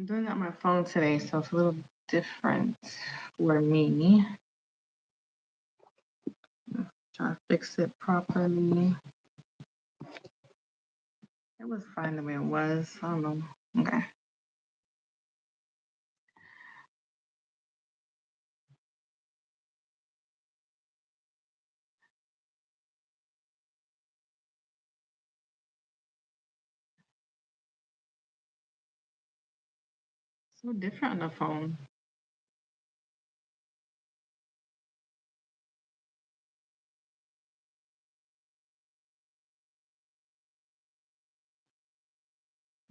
I'm doing it on my phone today, so it's a little different for me. Try to fix it properly. It was fine the way it was. I don't know. Okay. So different on the phone.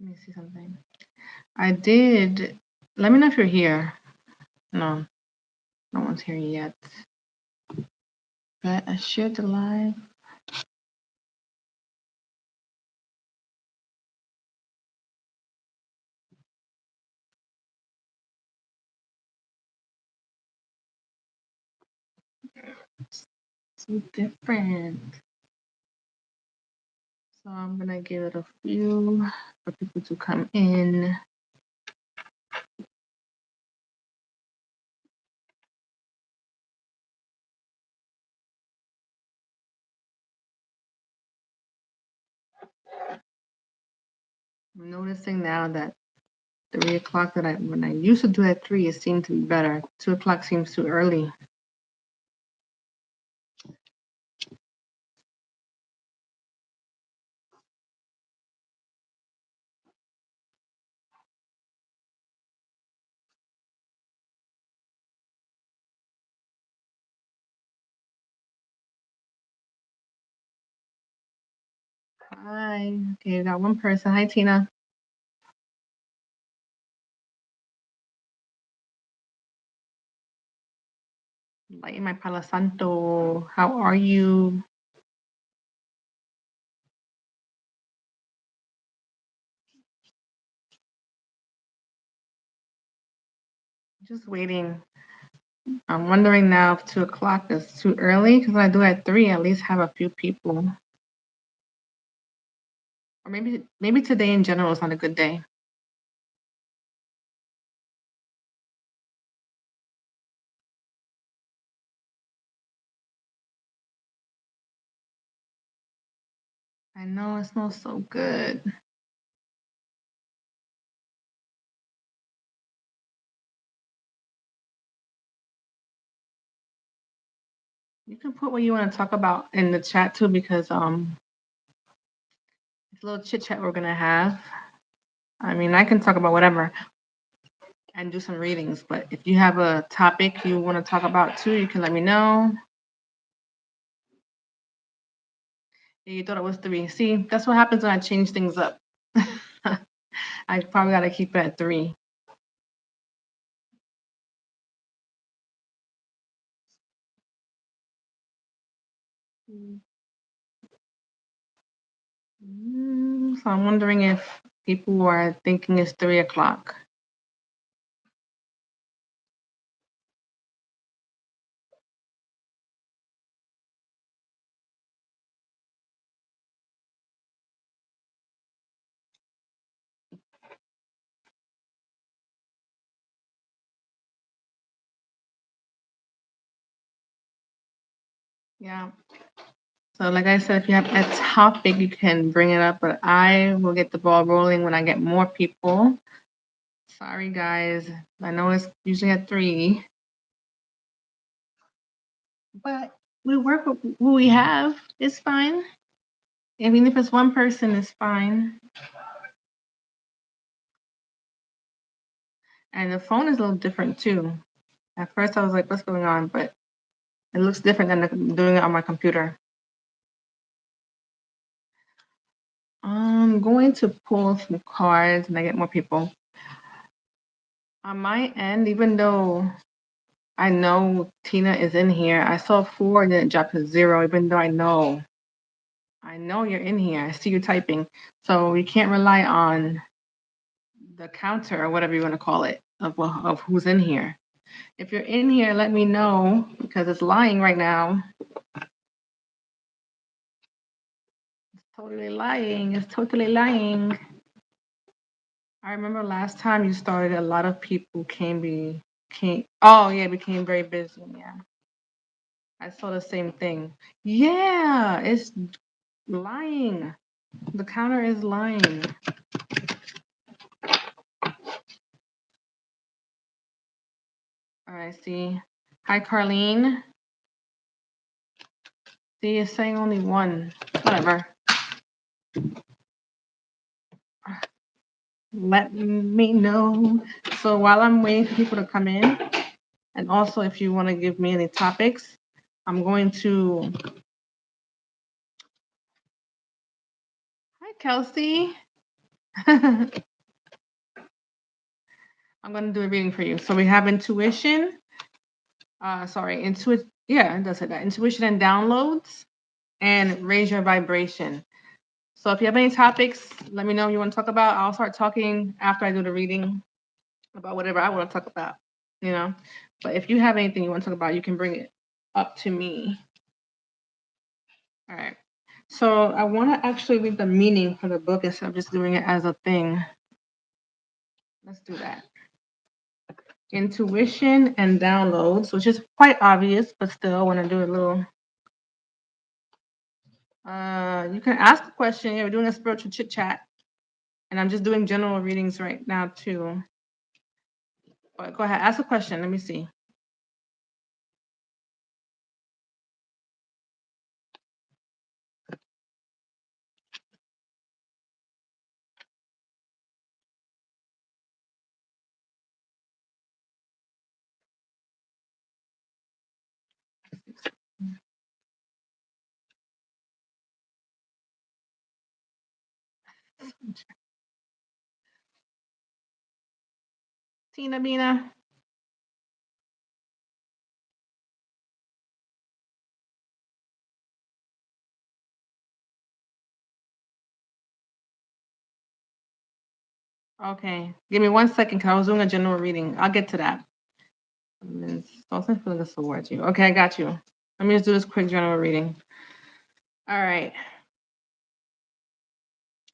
Let me see something. I did. Let me know if you're here. No, no one's here yet. But I shared the live. So different. So I'm gonna give it a few for people to come in. I'm noticing now that 3 o'clock that when I used to do at 3, it seemed to be better. 2 o'clock seems too early. Hi. Okay, we got one person. Hi, Tina. Light my Palo Santo. How are you? Just waiting. I'm wondering now if 2 o'clock is too early because I do at 3, at least have a few people. Or maybe today in general is not a good day. I know it smells so good. You can put what you want to talk about in the chat too, because it's a little chit chat we're gonna have. I mean, I can talk about whatever and do some readings, but if you have a topic you want to talk about too, you can let me know. You thought it was 3. See, that's what happens when I change things up. I probably got to keep it at 3. So I'm wondering if people are thinking it's 3 o'clock. Yeah. So like I said, if you have a topic, you can bring it up, but I will get the ball rolling when I get more people. Sorry, guys. I know it's usually at 3, but we work with who we have. It's fine. Even if it's one person, it's fine. And the phone is a little different too. At first, I was like, what's going on? But it looks different than doing it on my computer. I'm going to pull some cards and I get more people. On my end, even though I know Tina is in here, I saw 4 and then it dropped to 0, even though I know you're in here. I see you typing. So we can't rely on the counter or whatever you want to call it of who's in here. If you're in here, let me know because it's lying right now. It's totally lying. It's totally lying. I remember last time you started, a lot of people oh yeah, became very busy. Yeah, I saw the same thing. Yeah, it's lying. The counter is lying. All right, see. Hi, Carlene. See, it's saying only one. Whatever. Let me know. So while I'm waiting for people to come in, and also if you want to give me any topics, I'm going to. Hi, Kelsey. I'm going to do a reading for you. So we have intuition. Yeah, it does say that. Intuition and downloads, and raise your vibration. So if you have any topics, let me know you want to talk about. I'll start talking after I do the reading about whatever I want to talk about, you know. But if you have anything you want to talk about, you can bring it up to me. All right. So I want to actually read the meaning for the book instead of just doing it as a thing. Let's do that. Intuition and downloads, which is quite obvious, but still I want to do a little. You can ask a question. Yeah, we're doing a spiritual chit chat, and I'm just doing general readings right now too. But go ahead, ask a question. Let me see. Tina Bina. Okay, give me 1 second because I was doing a general reading. I'll get to that. Ms. Dawson feeling this towards you. Okay, I got you. Let me just do this quick general reading. All right.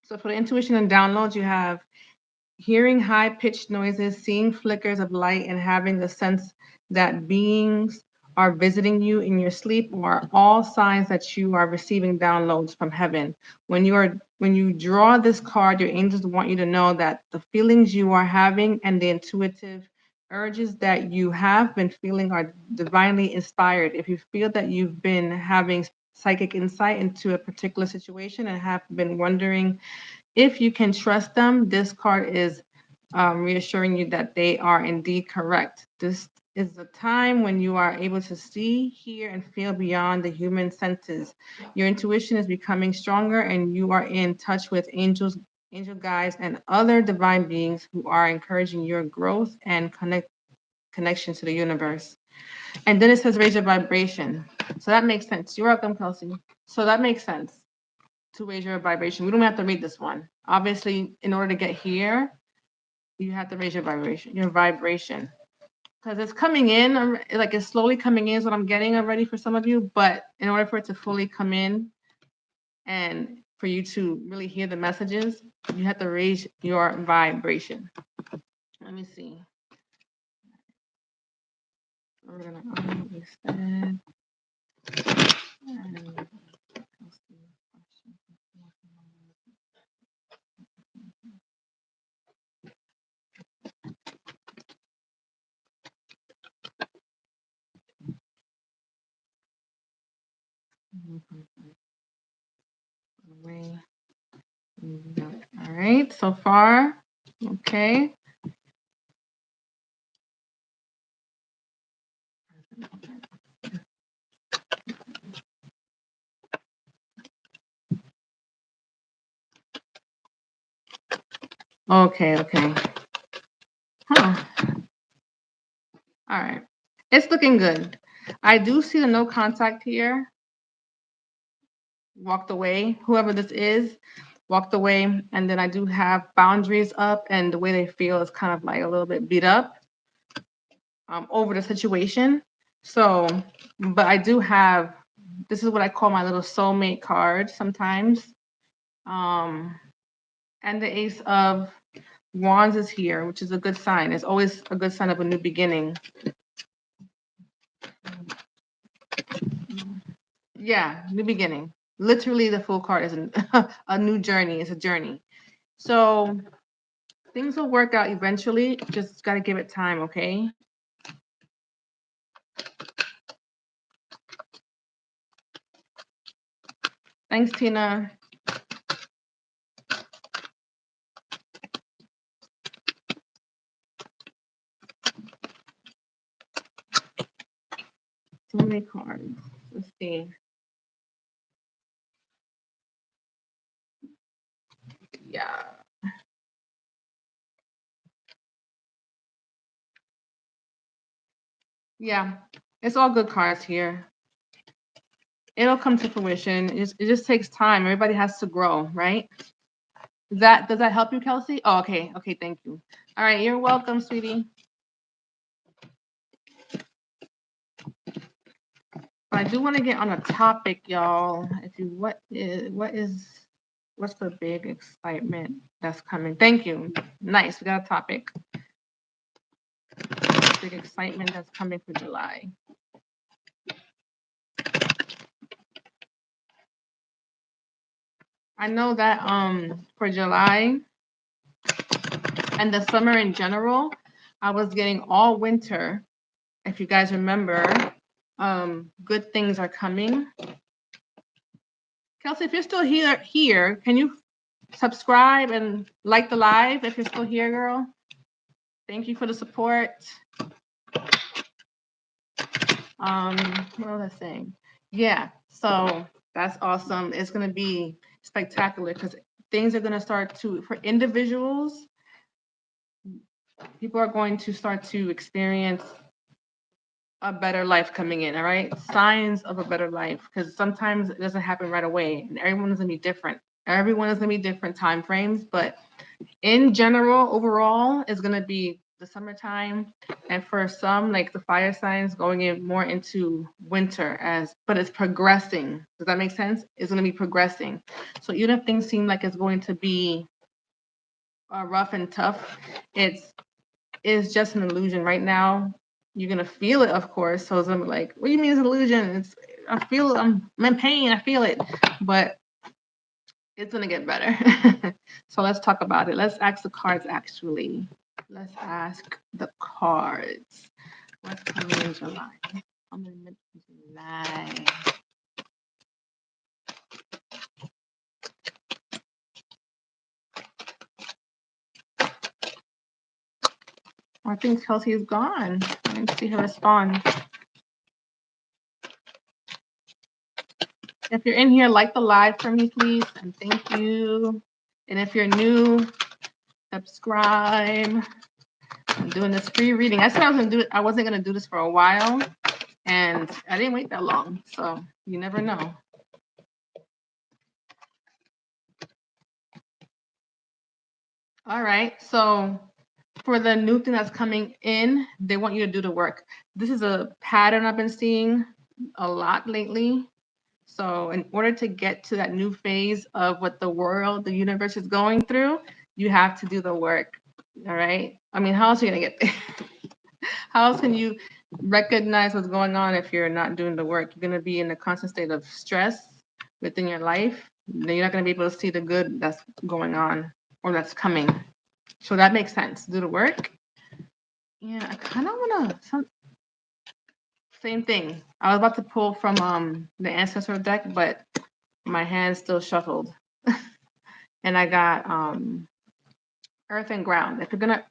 So for the intuition and downloads, you have hearing high-pitched noises, seeing flickers of light, and having the sense that beings are visiting you in your sleep are all signs that you are receiving downloads from heaven. When you draw this card, your angels want you to know that the feelings you are having and the intuitive urges that you have been feeling are divinely inspired. If you feel that you've been having psychic insight into a particular situation and have been wondering if you can trust them, this card is reassuring you that they are indeed correct. This is the time when you are able to see, hear, and feel beyond the human senses. Your intuition is becoming stronger, and you are in touch with angels, angel guides, and other divine beings who are encouraging your growth and connection to the universe. And then it says raise your vibration. So that makes sense. You're welcome, Kelsey. So that makes sense to raise your vibration. We don't have to read this one. Obviously, in order to get here, you have to raise your vibration. Because it's coming in, like it's slowly coming in is what I'm getting already for some of you. But in order for it to fully come in and for you to really hear the messages, you have to raise your vibration. Let me see. We're gonna reset. All right, so far, okay. Okay, okay. Huh. All right. It's looking good. I do see the no contact here. Walked away. Whoever this is walked away. And then I do have boundaries up, and the way they feel is kind of like a little bit beat up over the situation. So, but I do have, this is what I call my little soulmate card sometimes. And the Ace of Wands is here, which is a good sign. It's always a good sign of a new beginning. Yeah, new beginning. Literally, the Fool card is a new journey. It's a journey. So things will work out eventually. Just got to give it time, okay? Thanks, Tina. So many cards. Let's see. Yeah. Yeah. It's all good cards here. It'll come to fruition. It just takes time. Everybody has to grow, right? Does that help you, Kelsey? Oh, okay. Okay, thank you. All right, you're welcome, sweetie. But I do want to get on a topic, y'all. If you what's the big excitement that's coming? Thank you. Nice. We got a topic. Big excitement that's coming for July. I know that for July and the summer in general, I was getting all winter. If you guys remember, good things are coming. Kelsey, if you're still here, can you subscribe and like the live if you're still here, girl? Thank you for the support. What was I saying? Yeah, so that's awesome. It's gonna be spectacular because things are gonna start to, for individuals, people are going to start to experience a better life coming in, all right? Signs of a better life, because sometimes it doesn't happen right away, and everyone is gonna be different. Everyone is gonna be different time frames, but in general, overall, it's gonna be the summertime, and for some, like the fire signs, going in more into winter but it's progressing. Does that make sense? It's gonna be progressing. So even if things seem like it's going to be rough and tough, it's just an illusion right now. You're gonna feel it, of course. So I'm like, what do you mean it's an illusion? I'm in pain. I feel it, but it's gonna get better. So let's talk about it. Let's ask the cards actually. Let's ask the cards. What's coming in July? Coming in July. I think Kelsey is gone. I didn't see her respond. If you're in here, like the live for me, please, and thank you. And if you're new, subscribe. I'm doing this free reading. I said I wasn't gonna do this for a while, and I didn't wait that long. So you never know. All right. So for the new thing that's coming in, they want you to do the work. This is a pattern I've been seeing a lot lately. So in order to get to that new phase of what the world, the universe is going through, you have to do the work. All right. I mean, how else are you gonna get there? How else can you recognize what's going on if you're not doing the work? You're gonna be in a constant state of stress within your life. Then you're not gonna be able to see the good that's going on or that's coming. So that makes sense. Do the work. Yeah, I kind of wanna same thing. I was about to pull from the ancestor deck, but my hand still shuffled. And I got earth and ground. If you're gonna,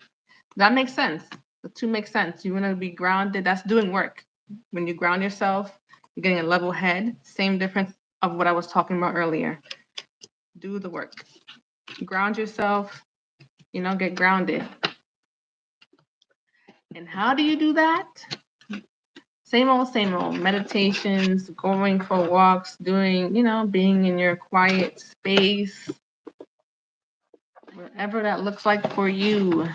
that makes sense. The two make sense. You want to be grounded. That's doing work. When you ground yourself, you're getting a level head. Same difference of what I was talking about earlier. Do the work. Ground yourself. Get grounded. And how do you do that? Same old, same old. Meditations, going for walks, doing, being in your quiet space, whatever that looks like for you.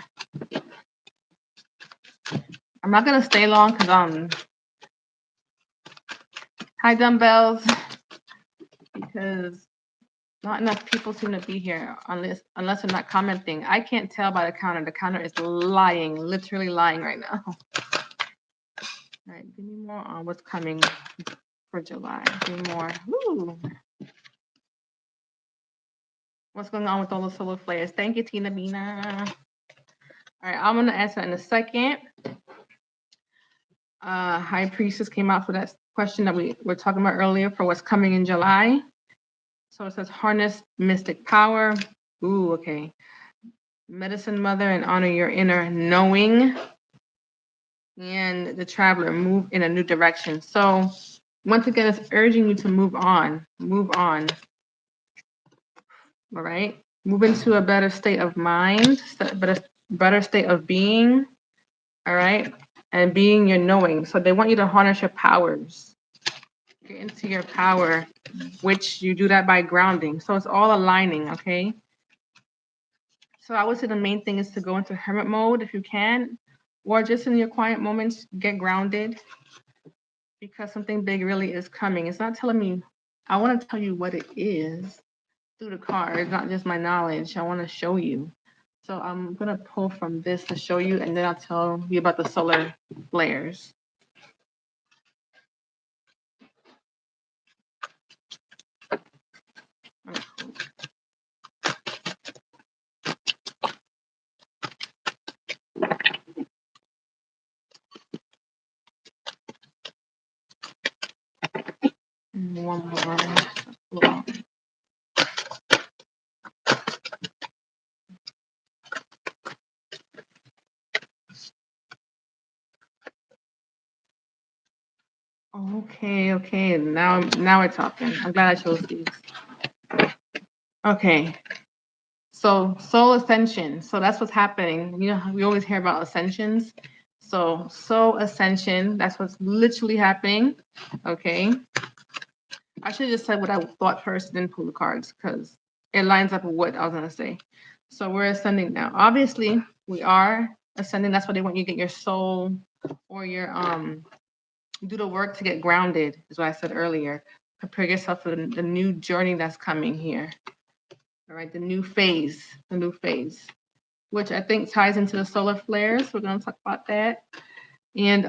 I'm not gonna stay long because hi dumbbells, because Not enough people seem to be here unless they're not commenting. I can't tell by the counter. The counter is lying, literally lying right now. All right, give me more on what's coming for July. Give me more. Ooh. What's going on with all the solar flares? Thank you, Tina Bina. All right, I'm gonna answer in a second. High Priestess came out for that question that we were talking about earlier for what's coming in July. So it says harness mystic power. Ooh, okay. Medicine Mother and honor your inner knowing. And the Traveler, move in a new direction. So once again, it's urging you to move on. Move on. All right. Move into a better state of mind, better state of being. All right. And being your knowing. So they want you to harness your powers. Get into your power, which you do that by grounding. So it's all aligning, okay? So I would say the main thing is to go into hermit mode if you can, or just in your quiet moments, get grounded, because something big really is coming. It's not telling me, I want to tell you what it is through the cards, not just my knowledge. I want to show you. So I'm going to pull from this to show you, and then I'll tell you about the solar flares. One more. Okay. Now we're talking. I'm glad I chose these. Okay. So soul ascension. So that's what's happening. You know, we always hear about ascensions. So soul ascension, that's what's literally happening. Okay. I should have just said what I thought first, then pull the cards, because it lines up with what I was gonna say. So we're ascending now. Obviously, we are ascending. That's why they want you to get your soul or your do the work to get grounded, is what I said earlier. Prepare yourself for the new journey that's coming here. All right, the new phase, which I think ties into the solar flares. We're going to talk about that. And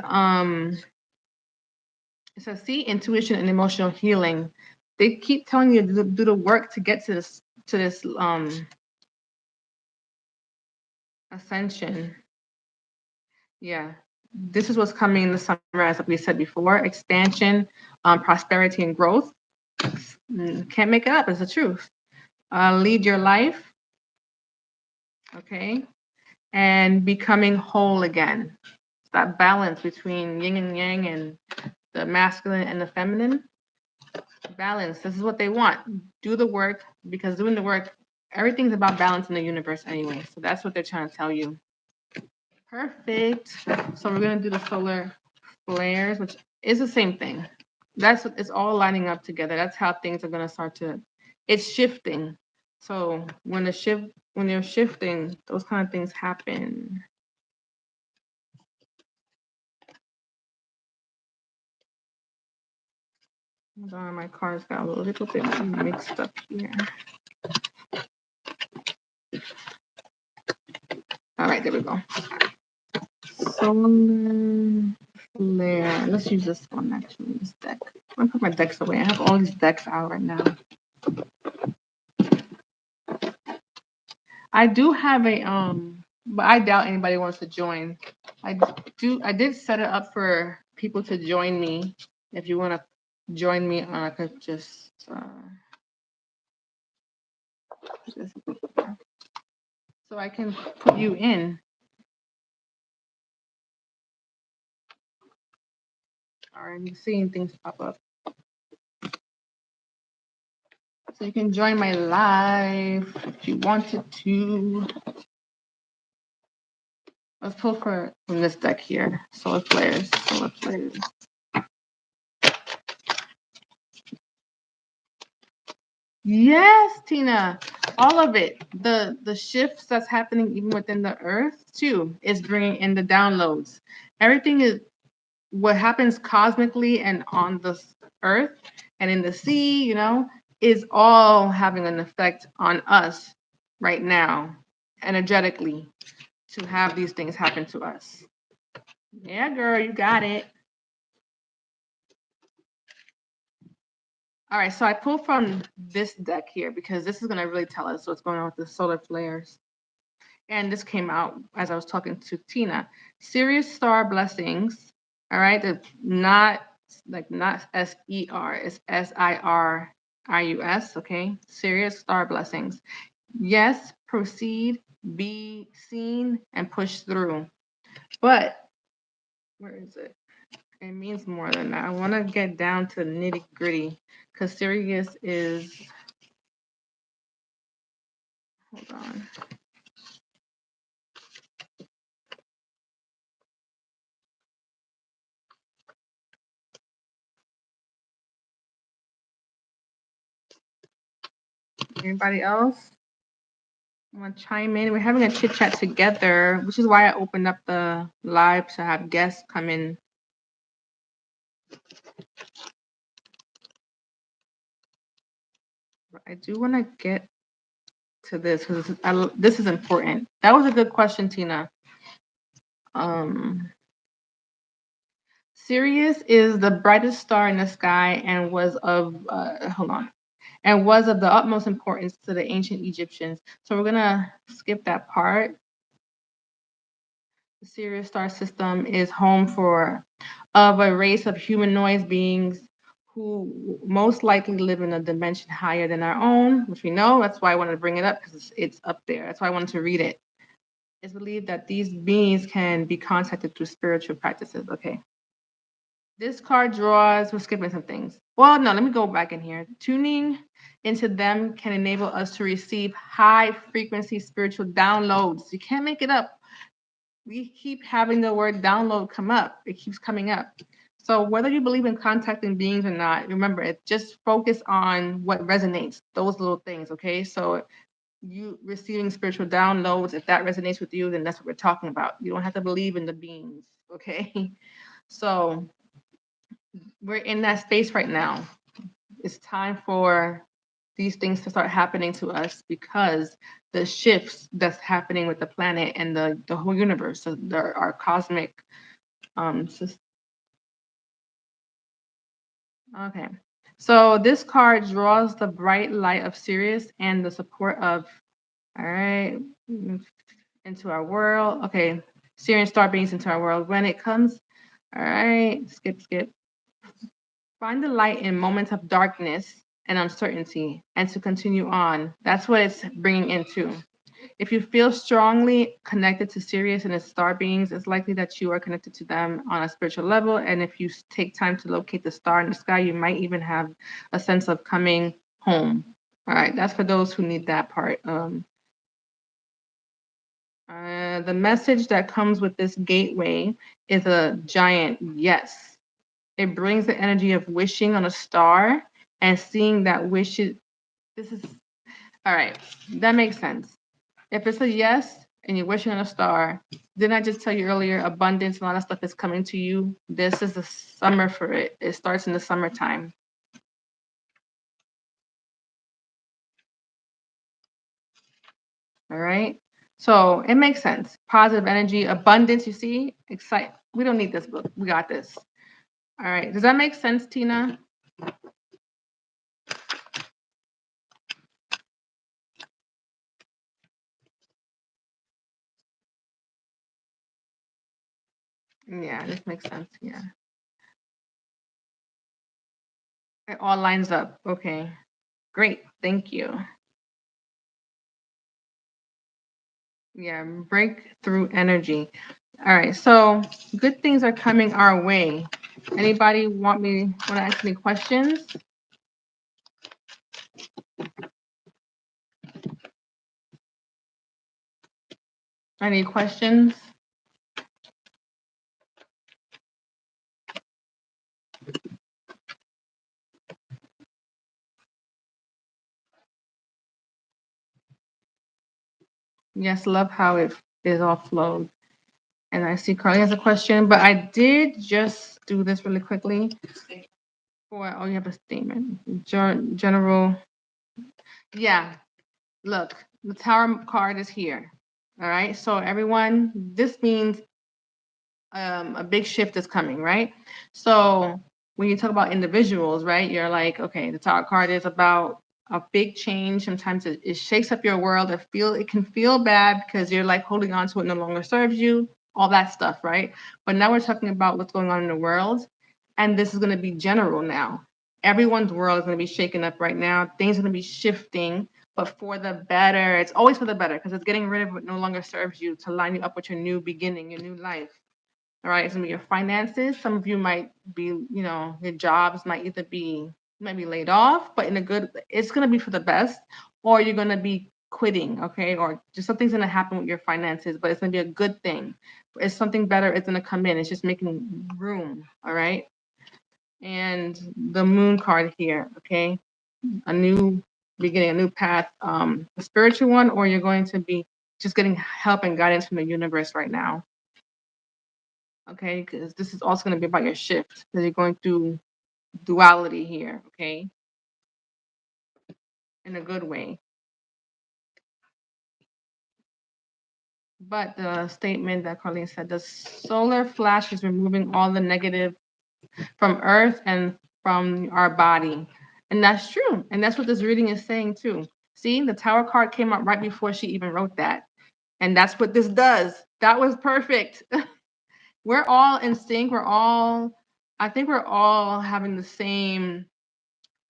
it says, see, intuition and emotional healing. They keep telling you to do the work to get to this ascension. Yeah, this is what's coming in the summer, as we said before: expansion, prosperity, and growth. Can't make it up. It's the truth. Lead your life. Okay, and becoming whole again. That balance between yin and yang and the masculine and the feminine. Balance. This is what they want. Do the work, because doing the work, everything's about balance in the universe anyway. So that's what they're trying to tell you. Perfect. So we're going to do the solar flares, which is the same thing. It's all lining up together. That's how things are going to start to, it's shifting. So when you're shifting, those kind of things happen. Hold on, my cards got a little bit mixed up here. All right, there we go. Solar flare. Let's use this one actually. This deck. I'm gonna put my decks away. I have all these decks out right now. I do have a but I doubt anybody wants to join. I did set it up for people to join me. If you want to join me, I could just so I can put you in. All right, I'm seeing things pop up. So you can join my live if you wanted to. Let's pull from this deck here. Solar flares. Yes, Tina. All of it. The shifts that's happening even within the earth too is bringing in the downloads. Everything is what happens cosmically and on the earth and in the sea, you know, is all having an effect on us right now, energetically, to have these things happen to us. Yeah, girl, you got it. All right, so I pulled from this deck here because this is going to really tell us what's going on with the solar flares. And this came out as I was talking to Tina. Sirius star blessings. All right, not SER, it's SIRIUS. Okay, Sirius star blessings. Yes, proceed, be seen, and push through. But where is it? It means more than that. I want to get down to the nitty gritty because Sirius is. Hold on. Anybody else want to chime in? We're having a chit chat together, which is why I opened up the live to have guests come in. I do want to get to this because this is important. That was a good question, Tina. Sirius is the brightest star in the sky and was of and was of the utmost importance to the ancient Egyptians. So we're gonna skip that part. The Sirius star system is home of a race of humanoid beings who most likely live in a dimension higher than our own, which we know. That's why I wanted to bring it up because it's up there. That's why I wanted to read it. It's believed that these beings can be contacted through spiritual practices. Okay. This card draws, we're skipping some things. Well, no, let me go back in here. Tuning into them can enable us to receive high frequency spiritual downloads. You can't make it up. We keep having the word download come up. It keeps coming up. So whether you believe in contacting beings or not, remember it. Just focus on what resonates. Those little things. Okay. So you receiving spiritual downloads, if that resonates with you, then that's what we're talking about. You don't have to believe in the beings. Okay. So we're in that space right now. It's time for these things to start happening to us because the shifts that's happening with the planet and the whole universe, so our cosmic system. Okay. So this card draws the bright light of Sirius and the support of, all right, into our world. Okay. Sirius star beings into our world. When it comes, all right, skip. Find the light in moments of darkness and uncertainty and to continue on. That's what it's bringing into. If you feel strongly connected to Sirius and its star beings, it's likely that you are connected to them on a spiritual level. And if you take time to locate the star in the sky, you might even have a sense of coming home. All right, that's for those who need that part. The message that comes with this gateway is a giant yes. It brings the energy of wishing on a star and seeing that wishes. This is all right. That makes sense. If it's a yes and you're wishing on a star, didn't I just tell you earlier, abundance and all that stuff is coming to you? This is the summer for it. It starts in the summertime. All right. So it makes sense. Positive energy, abundance, you see? Excite. We don't need this book. We got this. All right. Does that make sense, Tina? Yeah, this makes sense. Yeah. It all lines up. Okay. Great. Thank you. Yeah, breakthrough energy. All right, so good things are coming our way. Anybody want to ask me questions? Any questions? Yes, love how it is all flowed. And I see Carly has a question, but I did just do this really quickly. You have a statement. General Yeah. Look, the Tower card is here. All right. So everyone, this means a big shift is coming, right? So when you talk about individuals, right, you're like, okay, the Tower card is about a big change. Sometimes it shakes up your world. It can feel bad because you're like holding on to it no longer serves you, all that stuff, right? But now we're talking about what's going on in the world, and this is going to be general now. Everyone's world is going to be shaken up right now. Things are going to be shifting, but for the better. It's always for the better because it's getting rid of what no longer serves you to line you up with your new beginning, your new life. All right, it's gonna be your finances. Some of you might be, your jobs might either be might be laid off, but in a good, it's gonna be for the best, or you're gonna be quitting, okay, or just something's gonna happen with your finances, but it's gonna be a good thing. It's something better is gonna come in. It's just making room, all right. And the moon card here, okay, a new beginning, a new path, a spiritual one, or you're going to be just getting help and guidance from the universe right now. Okay, because this is also going to be about your shift because you're going through duality here, okay, in a good way. But the statement that Carlene said, the solar flash is removing all the negative from Earth and from our body. And that's true. And that's what this reading is saying too. See, the Tower card came up right before she even wrote that. And that's what this does. That was perfect. We're all in sync. I think we're all having the same,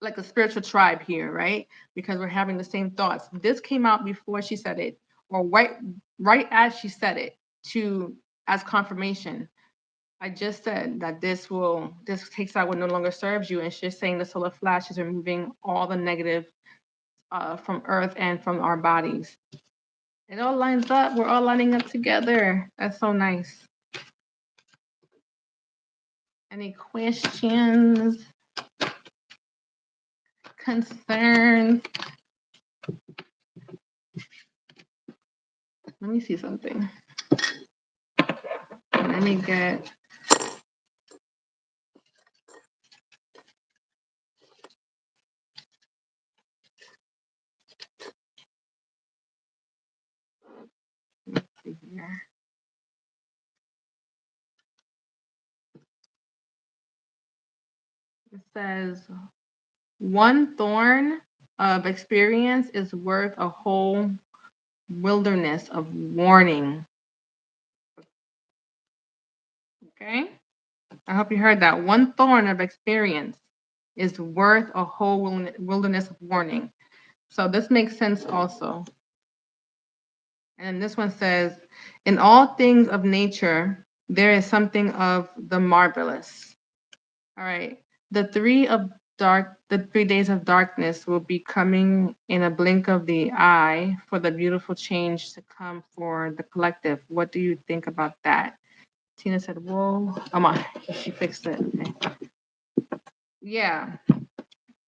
like a spiritual tribe here, right? Because we're having the same thoughts. This came out before she said it, or right as she said it, to as confirmation. I just said that this takes out what no longer serves you, and she's saying the solar flash is removing all the negative from Earth and from our bodies. It all lines up. We're all lining up together. That's so nice. Any questions, concerns? Let me see something. Let me get. Let's see here. It says one thorn of experience is worth a whole wilderness of warning. Okay? I hope you heard that. One thorn of experience is worth a whole wilderness of warning. So this makes sense also. And this one says, in all things of nature, there is something of the marvelous. All right. The 3 days of darkness will be coming in a blink of the eye for the beautiful change to come for the collective. What do you think about that? Tina said, whoa, come on. She fixed it. Okay. Yeah.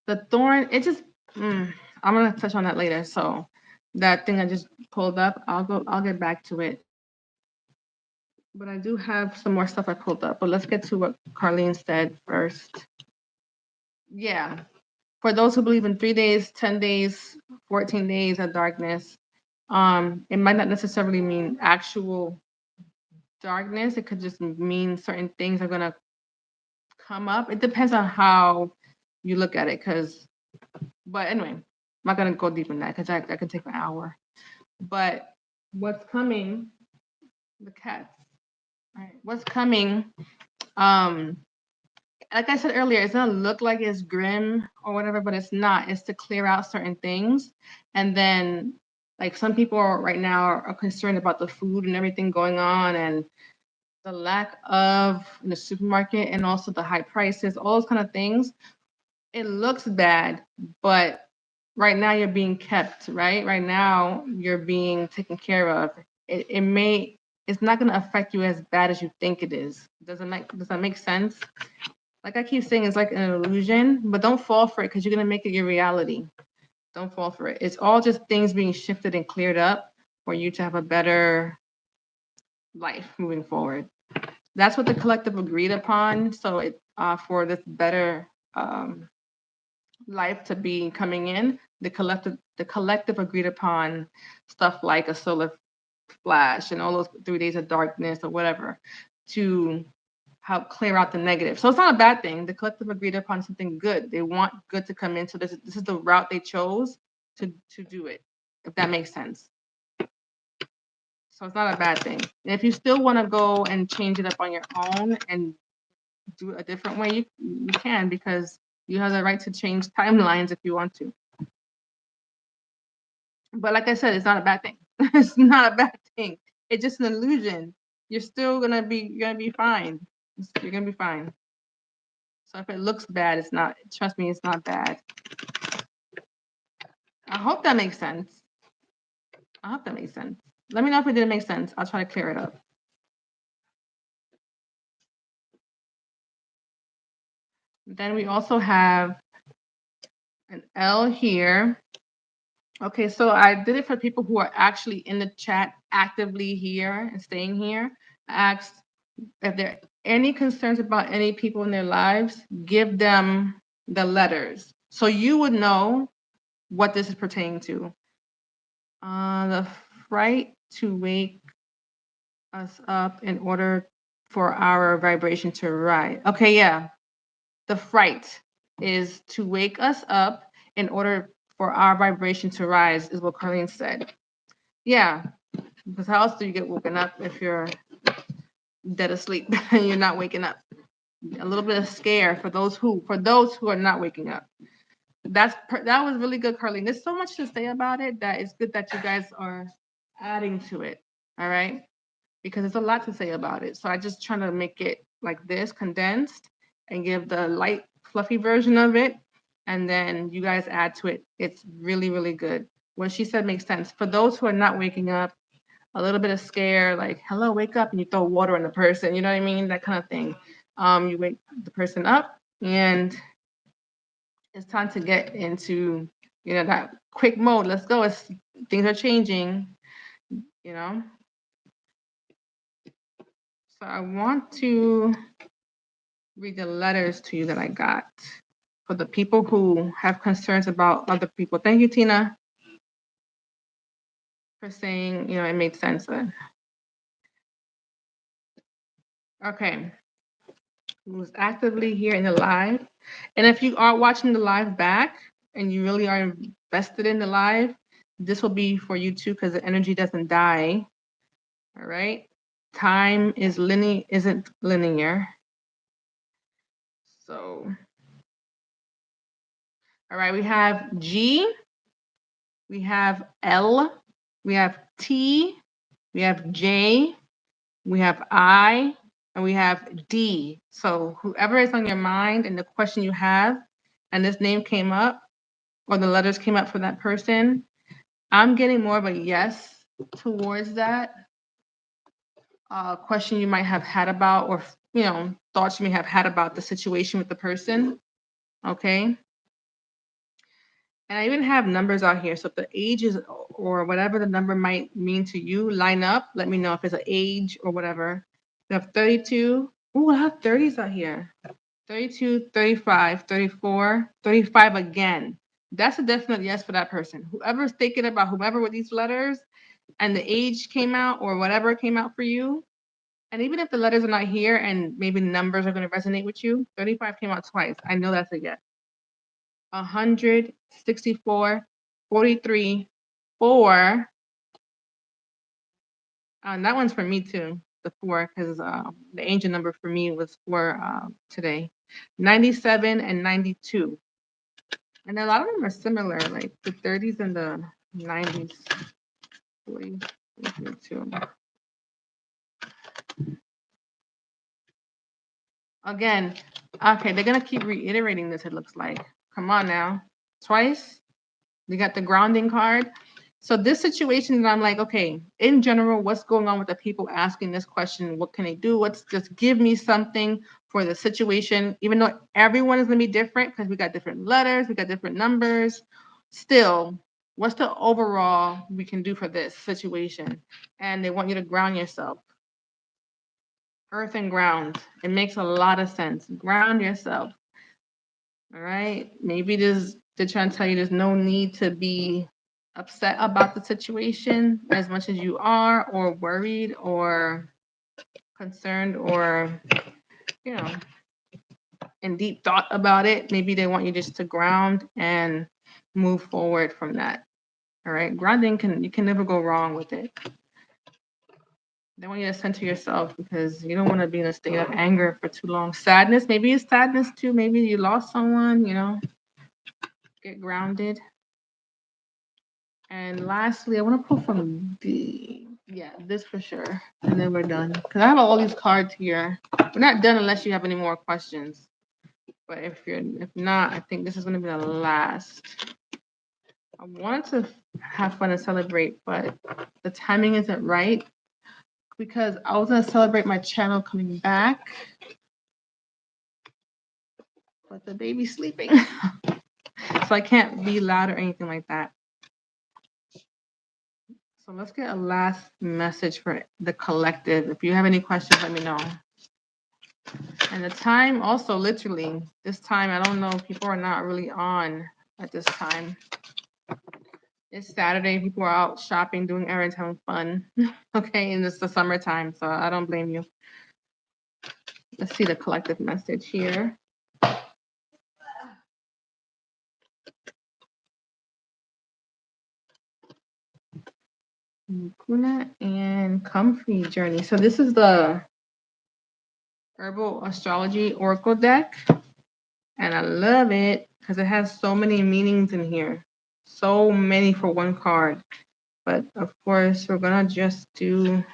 The thorn, I'm gonna touch on that later. So that thing I just pulled up, I'll get back to it. But I do have some more stuff I pulled up. But let's get to what Carlene said first. Yeah. For those who believe in 3 days, 10 days, 14 days of darkness, it might not necessarily mean actual darkness. It could just mean certain things are gonna come up. It depends on how you look at it. But anyway, I'm not gonna go deep in that because that could take an hour. But what's coming, the cats. All right, what's coming? Um, like I said earlier, it's gonna look like it's grim or whatever, but it's not. It's to clear out certain things, and then like some people right now are concerned about the food and everything going on, and the lack of in the supermarket, and also the high prices, all those kind of things. It looks bad, but right now you're being kept, right? Right now you're being taken care of. It's not going to affect you as bad as you think it is. Does that make sense? Like I keep saying, it's like an illusion, but don't fall for it because you're going to make it your reality. Don't fall for it. It's all just things being shifted and cleared up for you to have a better life moving forward. That's what the collective agreed upon. So for this better life to be coming in, the collective agreed upon stuff like a solar flash and all those 3 days of darkness or whatever to help clear out the negative. So it's not a bad thing. The collective agreed upon something good. They want good to come in. So this is the route they chose to do it, if that makes sense. So it's not a bad thing. And if you still want to go and change it up on your own and do it a different way, you can, because you have the right to change timelines if you want to. But like I said, it's not a bad thing. It's not a bad thing. It's just an illusion. You're still gonna be fine. You're gonna be fine. So if it looks bad, it's not. Trust me, it's not bad. I hope that makes sense. I hope that makes sense. Let me know if it didn't make sense. I'll try to clear it up. Then we also have an L here. Okay, so I did it for people who are actually in the chat, actively here and staying here. I asked if there are any concerns about any people in their lives, give them the letters. So you would know what this is pertaining to. The fright to wake us up in order for our vibration to rise. Okay, yeah. The fright is to wake us up in order for our vibration to rise, is what Carlene said. Yeah, because how else do you get woken up if you're dead asleep and you're not waking up? A little bit of scare for those who are not waking up. That was really good, Carlene. There's so much to say about it that it's good that you guys are adding to it. All right, because there's a lot to say about it. So I just trying to make it like this, condensed, and give the light, fluffy version of it. And then you guys add to it. It's really, really good. What she said makes sense. For those who are not waking up, a little bit of scare, like, hello, wake up, and you throw water on the person, you know what I mean? That kind of thing. You wake the person up, and it's time to get into, that quick mode. Let's go. Things are changing, you know? So I want to read the letters to you that I got for the people who have concerns about other people. Thank you, Tina, for saying, it made sense. Okay. Who's actively here in the live. And if you are watching the live back and you really are invested in the live, this will be for you too, because the energy doesn't die. All right. Time isn't linear. So, all right, we have G, we have L, we have T, we have J, we have I, and we have D. So whoever is on your mind and the question you have, and this name came up, or the letters came up for that person, I'm getting more of a yes towards that question you might have had about, or thoughts you may have had about the situation with the person. Okay. And I even have numbers out here. So if the ages or whatever the number might mean to you line up, let me know if it's an age or whatever. We have 32. Oh, I have 30s out here. 32, 35, 34, 35 again. That's a definite yes for that person. Whoever's thinking about whoever with these letters and the age came out or whatever came out for you. And even if the letters are not here and maybe numbers are going to resonate with you, 35 came out twice. I know that's a yes. 100, 64, 43, 4. That one's for me too, the 4, because the angel number for me was 4 today. 97 and 92. And a lot of them are similar, like the 30s and the 90s. 40, 42. Again, okay, they're going to keep reiterating this, it looks like. Come on now. Twice. They got the grounding card. So this situation that I'm like, okay, in general, what's going on with the people asking this question? What can they do? Let's just give me something for the situation, even though everyone is going to be different because we got different letters, we got different numbers. Still, what's the overall we can do for this situation? And they want you to ground yourself. Earth and ground. It makes a lot of sense. Ground yourself. All right. Maybe there's They're trying to tell you there's no need to be upset about the situation as much as you are, or worried, or concerned, or, you know, in deep thought about it. Maybe they want you just to ground and move forward from that. All right. Grounding you can never go wrong with it. They want you to center yourself because you don't want to be in a state of anger for too long. Sadness, maybe it's sadness too. Maybe you lost someone, you know. Get grounded. And lastly, I want to pull from this for sure. And then we're done. Because I have all these cards here. We're not done unless you have any more questions. But if not, I think this is going to be the last. I wanted to have fun and celebrate, but the timing isn't right because I was going to celebrate my channel coming back, but the baby's sleeping. So I can't be loud or anything like that. So let's get a last message for the collective. If you have any questions, let me know. And the time also, literally, this time, I don't know, people are not really on at this time. It's Saturday. People are out shopping, doing errands, having fun. Okay, and it's the summertime, so I don't blame you. Let's see the collective message here. Kuna and Comfy Journey. So this is the Herbal Astrology Oracle deck, and I love it because it has so many meanings in here. So many for one card. But of course, we're gonna just do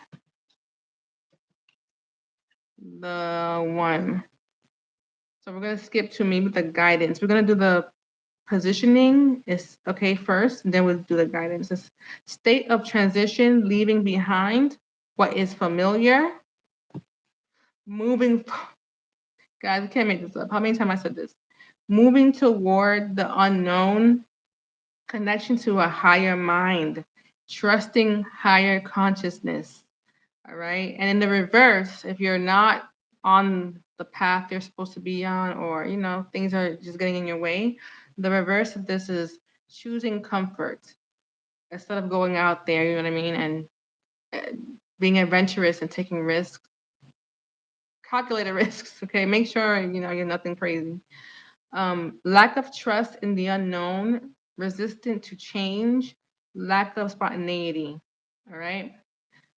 the one. So we're gonna skip to maybe the guidance. We're gonna do the positioning is okay first, and then we'll do the guidance. It's state of transition, leaving behind what is familiar, moving. Guys, I can't make this up. How many times I said this? Moving toward the unknown, connection to a higher mind, trusting higher consciousness. All right. And in the reverse, if you're not on the path you're supposed to be on, or, you know, things are just getting in your way, the reverse of this is choosing comfort instead of going out there, you know what I mean, and being adventurous and taking risks, calculated risks. Okay. Make sure, you know, you're nothing crazy. Lack of trust in the unknown, resistant to change, lack of spontaneity. All right.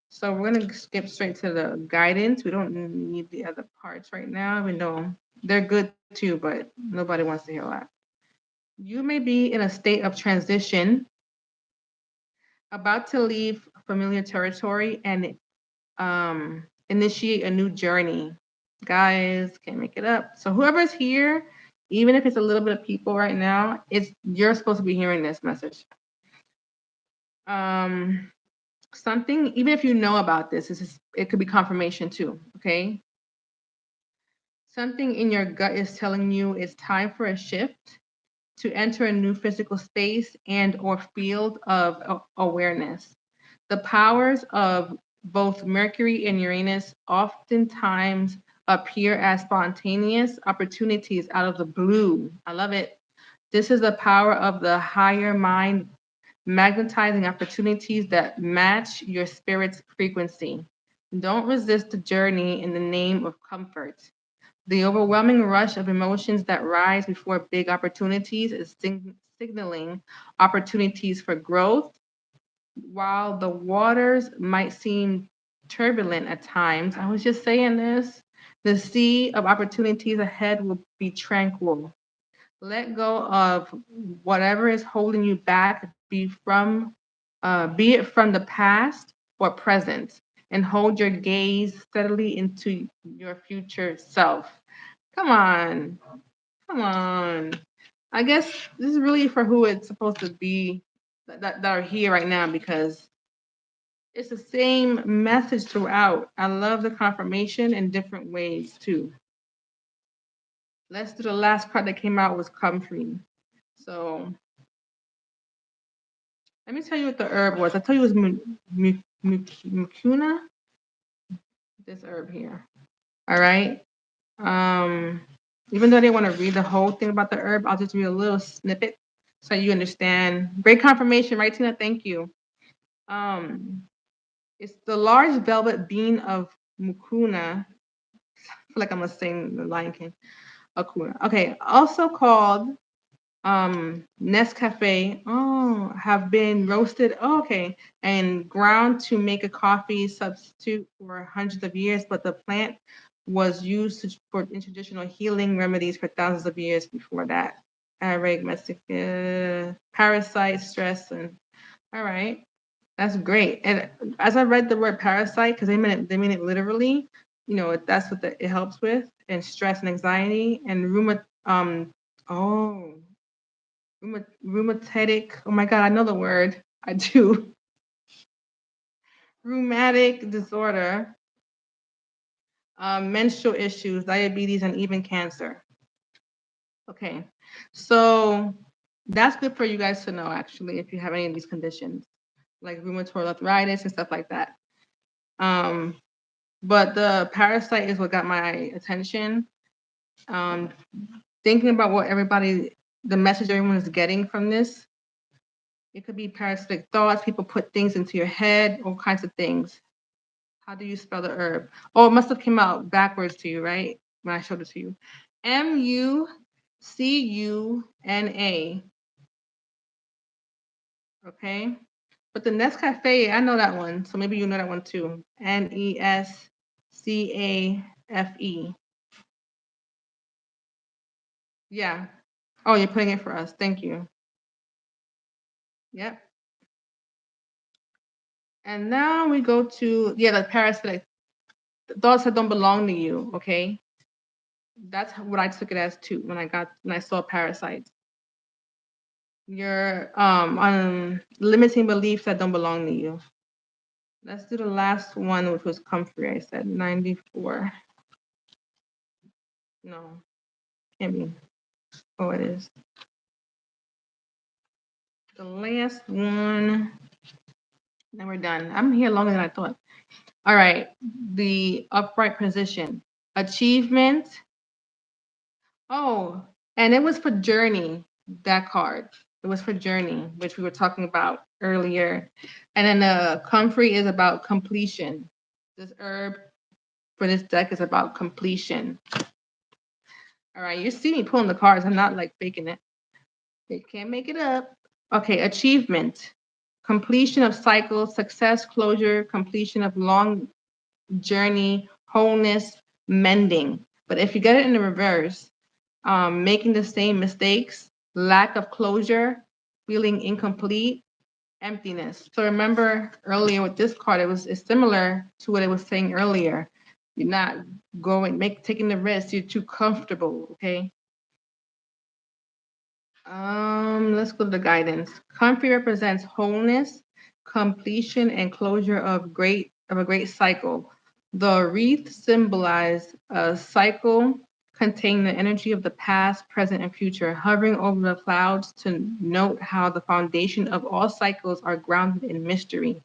So we're going to skip straight to the guidance. We don't need the other parts right now, even though they're good too, but nobody wants to hear that. You may be in a state of transition, about to leave familiar territory and initiate a new journey. Guys, can't make it up. So whoever's here, even if it's a little bit of people right now, you're supposed to be hearing this message. Something, even if you know about this, it could be confirmation too, okay? Something in your gut is telling you it's time for a shift, to enter a new physical space and or field of awareness. The powers of both Mercury and Uranus oftentimes appear as spontaneous opportunities out of the blue. I love it. This is the power of the higher mind magnetizing opportunities that match your spirit's frequency. Don't resist the journey in the name of comfort. The overwhelming rush of emotions that rise before big opportunities is signaling opportunities for growth. While the waters might seem turbulent at times, I was just saying this, the sea of opportunities ahead will be tranquil. Let go of whatever is holding you back, be it from the past or present, and hold your gaze steadily into your future self. Come on, come on. I guess this is really for who it's supposed to be that are here right now, because it's the same message throughout. I love the confirmation in different ways too. Let's do the last card that came out was comfrey. So let me tell you what the herb was. I tell you it was mucuna. This herb here. All right. Even though I didn't want to read the whole thing about the herb, I'll just read a little snippet. so you understand. Great confirmation, right, Tina? Thank you. Um, it's the large velvet bean of mucuna. I feel like I'm gonna sing the Lion King. Akuna. Okay, also called Nescafe. Oh, have been roasted. Oh, okay, and ground to make a coffee substitute for hundreds of years, but the plant was used in traditional healing remedies for thousands of years before that. Arabic, Mexican, parasite, stress, and all right. That's great. And as I read the word parasite, because they mean it literally, that's what it helps with, and stress and anxiety and oh, rheumatic. Oh my God, I know the word. I do. Rheumatic disorder, menstrual issues, diabetes, and even cancer. Okay, so that's good for you guys to know, actually, if you have any of these conditions, like rheumatoid arthritis and stuff like that. Um, But the parasite is what got my attention. Um, Thinking about the message everyone is getting from this. It could be parasitic thoughts. People put things into your head, all kinds of things. How do you spell the herb? Oh, it must have came out backwards to you, right? When I showed it to you. Mucuna. Okay. But the Nescafe, I know that one. So maybe you know that one too. Nescafe. Yeah. Oh, you're putting it for us. Thank you. Yep. And now we go to, yeah, the parasitic thoughts that don't belong to you. Okay. That's what I took it as too when I saw parasites. Your on limiting beliefs that don't belong to you. Let's do the last one, which was comfrey. I said 94. No, can't be. Oh, it is. The last one. Then we're done. I'm here longer than I thought. All right. The upright position. Achievement. Oh, and it was for journey, that card. It was for journey, which we were talking about earlier. And then the comfrey is about completion. This herb for this deck is about completion. All right, you see me pulling the cards. I'm not like faking it. You can't make it up. Okay, achievement. Completion of cycle, success, closure, completion of long journey, wholeness, mending. But if you get it in the reverse, making the same mistakes, lack of closure, feeling incomplete, emptiness. So remember earlier with this card, it's similar to what I was saying earlier. You're not taking the risk. You're too comfortable. Okay. Let's go to the guidance. Comfy represents wholeness, completion, and closure of a great cycle. The wreath symbolizes a cycle containing the energy of the past, present, and future, hovering over the clouds to note how the foundation of all cycles are grounded in mystery.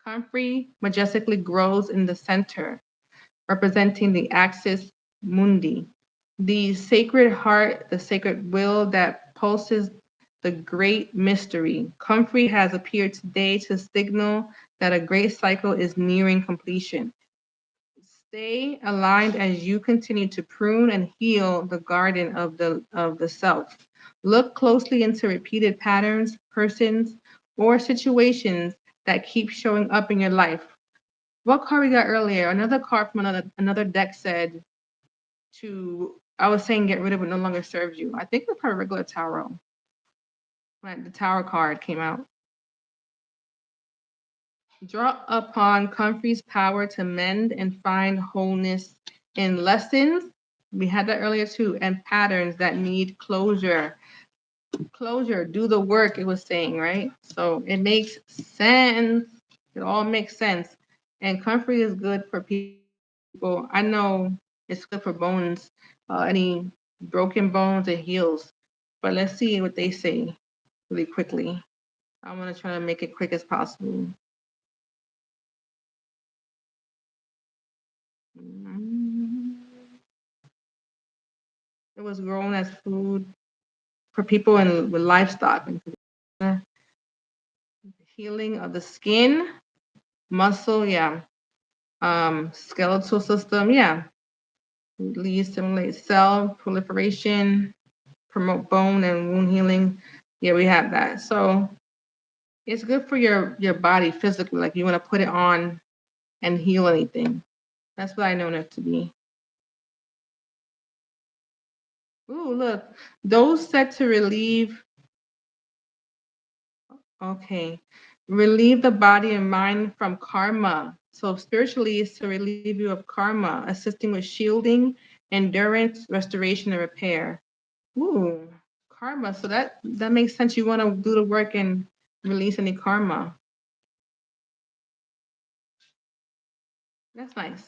Comfrey majestically grows in the center, representing the axis mundi, the sacred heart, the sacred will that pulses the great mystery. Comfrey has appeared today to signal that a great cycle is nearing completion. Stay aligned as you continue to prune and heal the garden of the self. Look closely into repeated patterns, persons, or situations that keep showing up in your life. What card we got earlier? Another card from another deck said I was saying get rid of what no longer serves you. I think it was probably regular tarot when the tower card came out. Draw upon Comfrey's power to mend and find wholeness in lessons. We had that earlier too, and patterns that need closure. Closure, do the work, it was saying, right? So it makes sense. It all makes sense. And Comfrey is good for people. I know it's good for bones. Any broken bones, it heals. But let's see what they say really quickly. I'm going to try to make it quick as possible. It was grown as food. for people in with livestock. Healing of the skin, muscle, yeah. Skeletal system, yeah. Leads stimulate cell proliferation, promote bone and wound healing. Yeah, we have that. So it's good for your body physically. Like you want to put it on and heal anything. That's what I know it to be. Ooh, look, those said to relieve. Okay, relieve the body and mind from karma. So spiritually, is to relieve you of karma, assisting with shielding, endurance, restoration, and repair. Ooh, karma. So that makes sense. You want to do the work and release any karma. That's nice.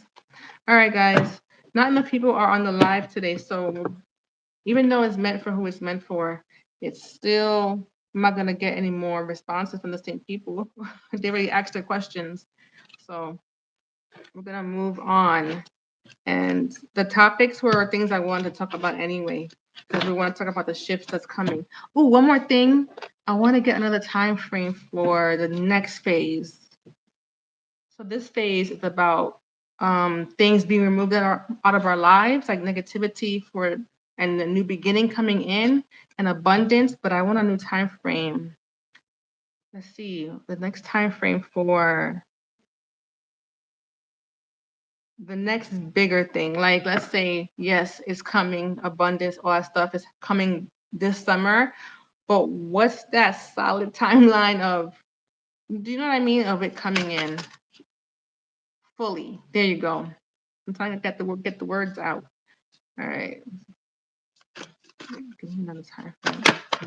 All right, guys. Not enough people are on the live today, so even though it's meant for who it's meant for, it's still I'm not gonna get any more responses from the same people. They already asked their questions, so we're gonna move on. And the topics were things I wanted to talk about anyway, because we want to talk about the shifts that's coming. Oh, one more thing. I want to get another time frame for the next phase. So this phase is about things being removed out of our lives, like negativity for and the new beginning coming in and abundance. But I want a new time frame. Let's see the next time frame for the next bigger thing. Like let's say yes, it's coming, abundance, all that stuff is coming this summer. But what's that solid timeline of? Do you know what I mean? Of it coming in fully. There you go. I'm trying to get the words out. All right. Give me another time frame.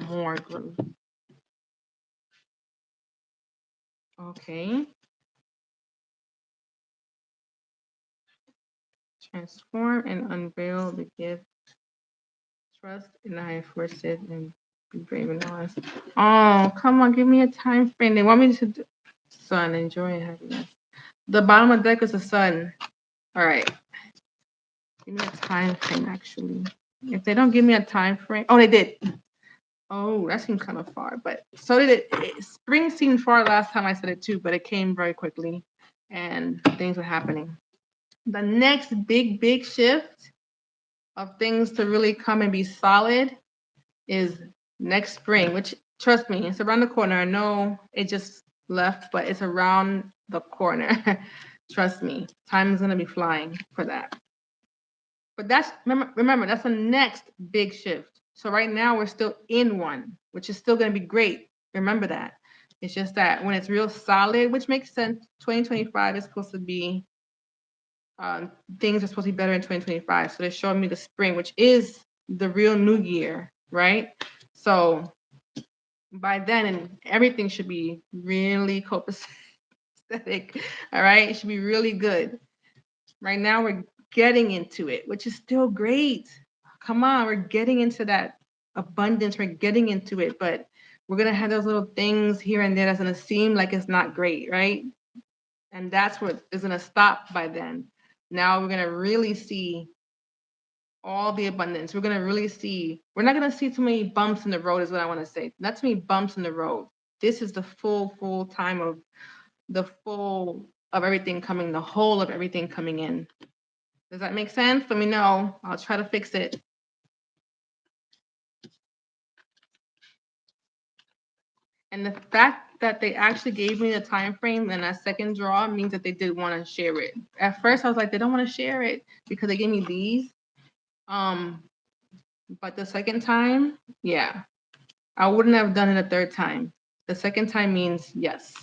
More glue. Okay. Transform and unveil the gift. Trust in the higher forces and be brave and honest. Oh, come on, give me a time frame. They want me to do sun, enjoy and happiness. The bottom of the deck is the sun. All right. Give me a time frame actually. If they don't give me a time frame, oh, they did. Oh, that seems kind of far, but so did it. Spring seemed far last time I said it too, but it came very quickly and things were happening. The next big shift of things to really come and be solid is next spring, which trust me, it's around the corner. I know it just left, but it's around the corner. Trust me, time is gonna be flying for that. But that's remember that's the next big shift. So right now we're still in one, which is still going to be great. Remember that. It's just that when it's real solid, which makes sense, 2025 is supposed to be things are supposed to be better in 2025. So they're showing me the spring, which is the real new year, right? So by then, and everything should be really copacetic. All right, it should be really good. Right now, we're getting into it, which is still great. Come on, we're getting into that abundance. We're getting into it, but we're gonna have those little things here and there that's gonna seem like it's not great, right? And that's what is gonna stop by then. Now we're gonna really see all the abundance. We're gonna really see. We're not gonna see too many bumps in the road, is what I want to say. Not too many bumps in the road. This is the full time of the full of everything coming, the whole of everything coming in. Does that make sense? Let me know. I'll try to fix it. And the fact that they actually gave me the time frame and a second draw means that they did want to share it. At first, I was like, they don't want to share it because they gave me these. But the second time, yeah, I wouldn't have done it a third time. The second time means yes,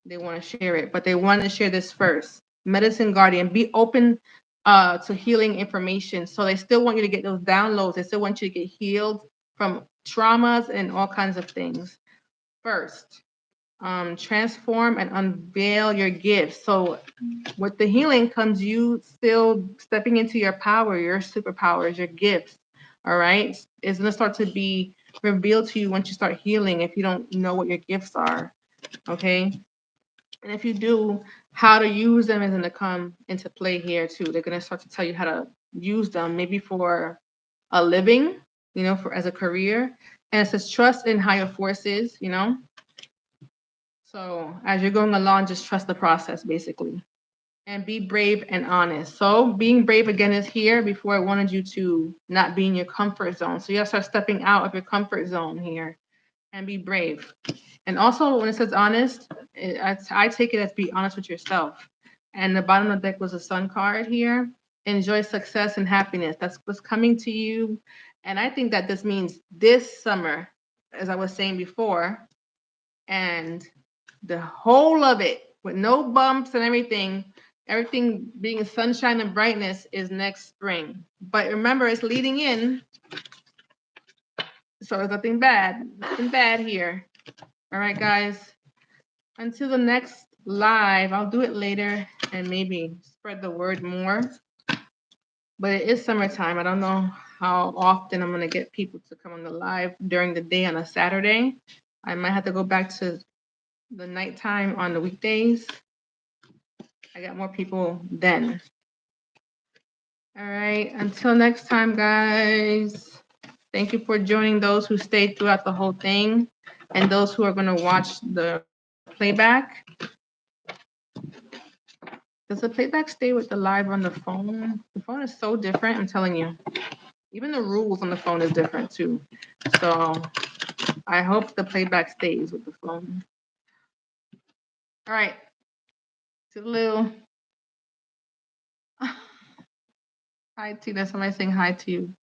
they want to share it, but they want to share this first. Medicine Guardian, be open to healing information. So they still want you to get those downloads. They still want you to get healed from traumas and all kinds of things. First, transform and unveil your gifts. So with the healing comes you still stepping into your power, your superpowers, your gifts. All right. It's going to start to be revealed to you once you start healing if you don't know what your gifts are. Okay. And if you do, how to use them is going to come into play here too. They're going to start to tell you how to use them, maybe for a living, for as a career. And it says trust in higher forces, you know? So as you're going along, just trust the process, basically. And be brave and honest. So being brave again is here. Before I wanted you to not be in your comfort zone. So you have to start stepping out of your comfort zone here and be brave. And also when it says honest, I take it as be honest with yourself. And the bottom of the deck was a sun card here. Enjoy success and happiness. That's what's coming to you. And I think that this means this summer, as I was saying before, and the whole of it with no bumps and everything being sunshine and brightness is next spring. But remember, it's leading in, so there's nothing bad here. All right, guys. Until the next live, I'll do it later and maybe spread the word more. But it is summertime. I don't know how often I'm gonna get people to come on the live during the day on a Saturday. I might have to go back to the nighttime on the weekdays. I got more people then. All right. Until next time, guys. Thank you for joining those who stayed throughout the whole thing and those who are going to watch the playback. Does the playback stay with the live on the phone? The phone is so different, I'm telling you. Even the rules on the phone is different too. So I hope the playback stays with the phone. All right. Toodaloo. Hi, Tina. Somebody saying hi to you.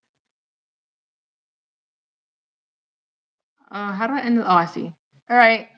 How do I end it? Oh, I see. All right.